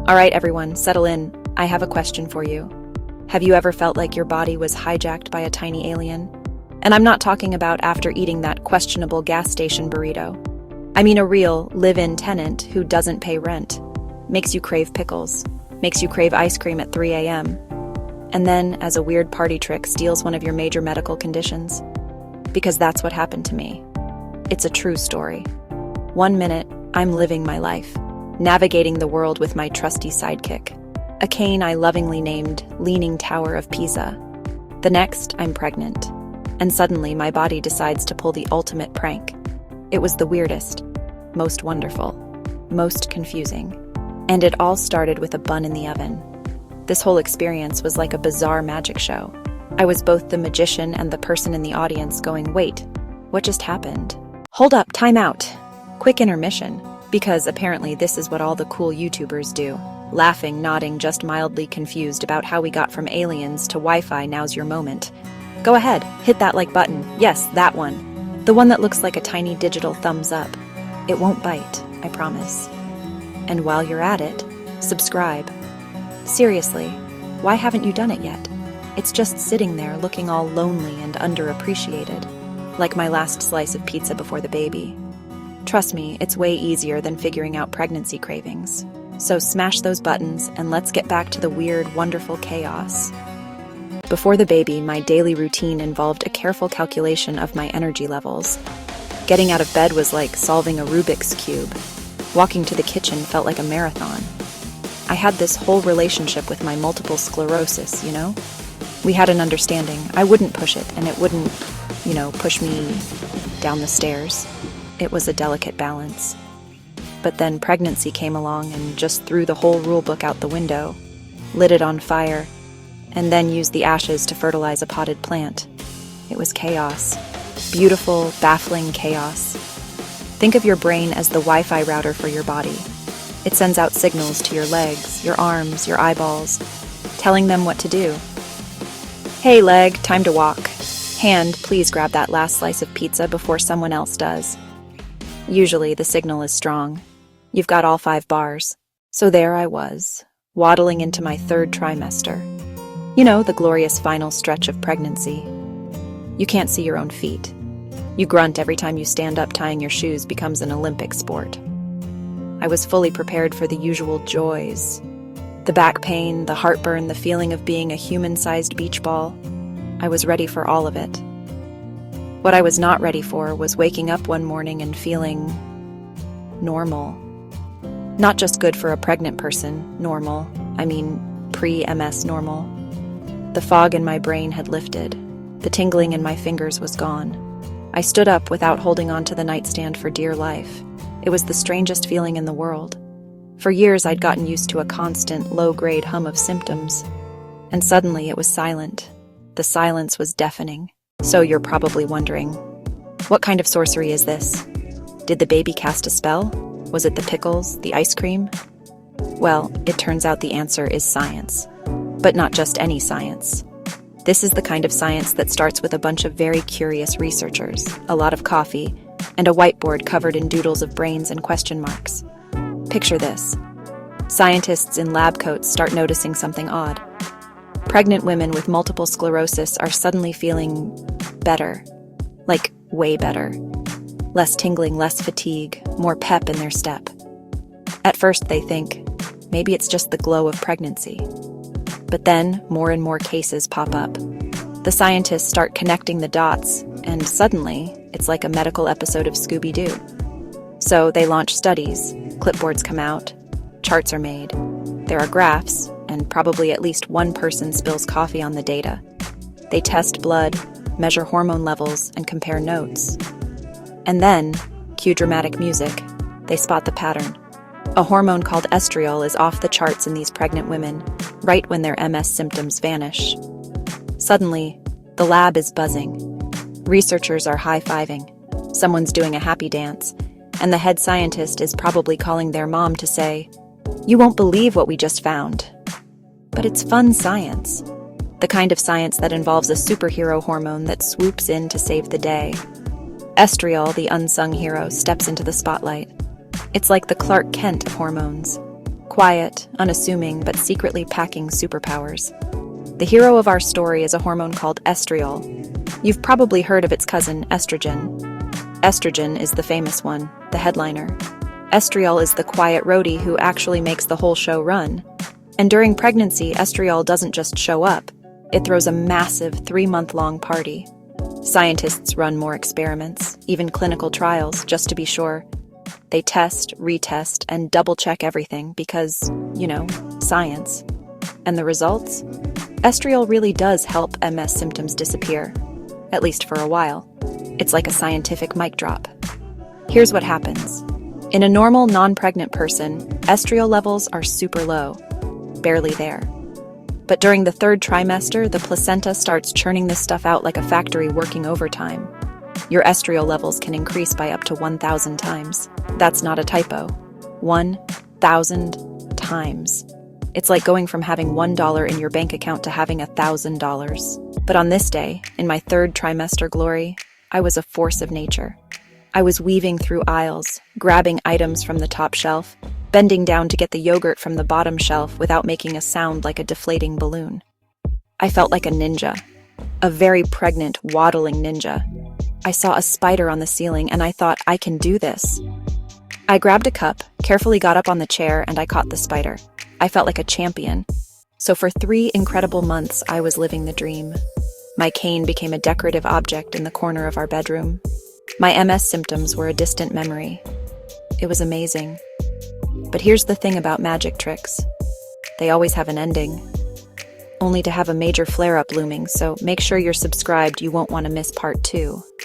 All right, everyone, settle in. I have a question for you. Have you ever felt like your body was hijacked by a tiny alien? And I'm not talking about after eating that questionable gas station burrito. I mean a real, live-in tenant who doesn't pay rent, makes you crave pickles, makes you crave ice cream at 3 a.m., and then, as a weird party trick, steals one of your major medical conditions. Because that's what happened to me. It's a true story. 1 minute, I'm living my life, navigating the world with my trusty sidekick, a cane I lovingly named Leaning Tower of Pisa. The next, I'm pregnant, and suddenly my body decides to pull the ultimate prank. It was the weirdest, most wonderful, most confusing, and it all started with a bun in the oven. This whole experience was like a bizarre magic show. I was both the magician and the person in the audience going, wait, what just happened? Hold up, time out. Quick intermission, because apparently this is what all the cool YouTubers do. Laughing, nodding, just mildly confused about how we got from aliens to Wi-Fi. Now's your moment. Go ahead, hit that like button. Yes, that one. The one that looks like a tiny digital thumbs up. It won't bite, I promise. And while you're at it, subscribe. Seriously, why haven't you done it yet? It's just sitting there looking all lonely and underappreciated, like my last slice of pizza before the baby. Trust me, it's way easier than figuring out pregnancy cravings. So smash those buttons and let's get back to the weird, wonderful chaos. Before the baby, my daily routine involved a careful calculation of my energy levels. Getting out of bed was like solving a Rubik's Cube. Walking to the kitchen felt like a marathon. I had this whole relationship with my multiple sclerosis, you know? We had an understanding. I wouldn't push it, and it wouldn't, push me down the stairs. It was a delicate balance. But then pregnancy came along and just threw the whole rule book out the window, lit it on fire, and then used the ashes to fertilize a potted plant. It was chaos. Beautiful, baffling chaos. Think of your brain as the Wi-Fi router for your body. It sends out signals to your legs, your arms, your eyeballs, telling them what to do. Hey leg, time to walk. Hand, please grab that last slice of pizza before someone else does. Usually the signal is strong. You've got all 5 bars. So there I was, waddling into my 3rd trimester. You know, the glorious final stretch of pregnancy. You can't see your own feet. You grunt every time you stand up. Tying your shoes becomes an Olympic sport. I was fully prepared for the usual joys. The back pain, the heartburn, the feeling of being a human-sized beach ball. I was ready for all of it. What I was not ready for was waking up one morning and feeling normal. Not just good for a pregnant person, normal. I mean, pre-MS normal. The fog in my brain had lifted. The tingling in my fingers was gone. I stood up without holding on to the nightstand for dear life. It was the strangest feeling in the world. For years, I'd gotten used to a constant, low-grade hum of symptoms. And suddenly, it was silent. The silence was deafening. So you're probably wondering, what kind of sorcery is this? Did the baby cast a spell? Was it the pickles, the ice cream? Well, it turns out the answer is science. But not just any science. This is the kind of science that starts with a bunch of very curious researchers, a lot of coffee, and a whiteboard covered in doodles of brains and question marks. Picture this. Scientists in lab coats start noticing something odd. Pregnant women with multiple sclerosis are suddenly feeling better. Like, way better. Less tingling, less fatigue, more pep in their step. At first they think, maybe it's just the glow of pregnancy. But then, more and more cases pop up. The scientists start connecting the dots, and suddenly, it's like a medical episode of Scooby-Doo. So they launch studies, clipboards come out, charts are made. There are graphs, and probably at least one person spills coffee on the data. They test blood, measure hormone levels, and compare notes. And then, cue dramatic music, they spot the pattern. A hormone called estriol is off the charts in these pregnant women, right when their MS symptoms vanish. Suddenly, the lab is buzzing. Researchers are high-fiving. Someone's doing a happy dance, and the head scientist is probably calling their mom to say, "You won't believe what we just found." But it's fun science. The kind of science that involves a superhero hormone that swoops in to save the day. Estriol, the unsung hero, steps into the spotlight. It's like the Clark Kent of hormones. Quiet, unassuming, but secretly packing superpowers. The hero of our story is a hormone called estriol. You've probably heard of its cousin, estrogen. Estrogen is the famous one, the headliner. Estriol is the quiet roadie who actually makes the whole show run. And during pregnancy, estriol doesn't just show up. It throws a massive 3-month-long party. Scientists run more experiments, even clinical trials, just to be sure. They test, retest, and double-check everything because, science. And the results? Estriol really does help MS symptoms disappear, at least for a while. It's like a scientific mic drop. Here's what happens. In a normal, non-pregnant person, estriol levels are super low, barely there. But during the 3rd trimester, the placenta starts churning this stuff out like a factory working overtime. Your estriol levels can increase by up to 1,000 times. That's not a typo. 1,000 times. It's like going from having $1 in your bank account to having $1,000. But on this day, in my 3rd trimester glory, I was a force of nature. I was weaving through aisles, grabbing items from the top shelf, bending down to get the yogurt from the bottom shelf without making a sound like a deflating balloon. I felt like a ninja, a very pregnant, waddling ninja. I saw a spider on the ceiling and I thought, I can do this. I grabbed a cup, carefully got up on the chair, and I caught the spider. I felt like a champion. So for 3 incredible months, I was living the dream. My cane became a decorative object in the corner of our bedroom. My MS symptoms were a distant memory. It was amazing. But here's the thing about magic tricks. They always have an ending. Only to have a major flare-up looming, so make sure you're subscribed, you won't want to miss part 2.